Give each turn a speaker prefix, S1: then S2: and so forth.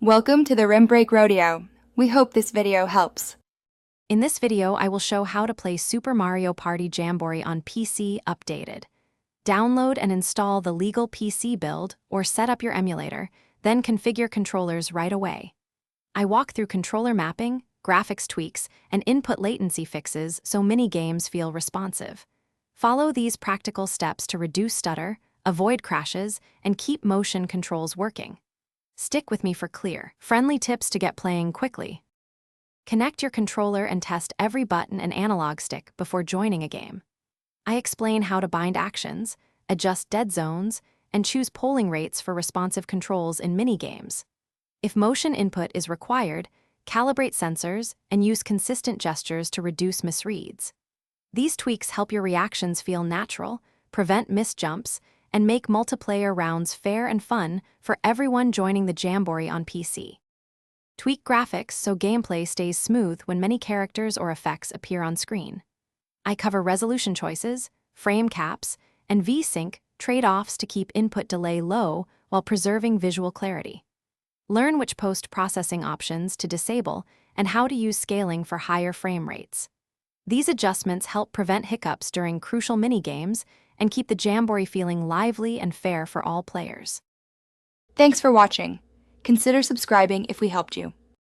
S1: Welcome to the Rim Break Rodeo. We hope this video helps.
S2: In this video, I will show how to play Super Mario Party Jamboree on PC updated. Download and install the legal PC build or set up your emulator, then configure controllers right away. I walk through controller mapping, graphics tweaks, and input latency fixes so mini-games feel responsive. Follow these practical steps to reduce stutter, avoid crashes, and keep motion controls working. Stick with me for clear, friendly tips to get playing quickly. Connect your controller and test every button and analog stick before joining a game. I explain how to bind actions, adjust dead zones, and choose polling rates for responsive controls in mini-games. If motion input is required, calibrate sensors and use consistent gestures to reduce misreads. These tweaks help your reactions feel natural, prevent missed jumps, and make multiplayer rounds fair and fun for everyone joining the Jamboree on PC. Tweak graphics so gameplay stays smooth when many characters or effects appear on screen. I cover resolution choices, frame caps, and V-Sync trade-offs to keep input delay low while preserving visual clarity. Learn which post-processing options to disable and how to use scaling for higher frame rates. These adjustments help prevent hiccups during crucial mini-games and keep the Jamboree feeling lively and fair for all players.
S1: Thanks for watching. Consider subscribing if we helped you.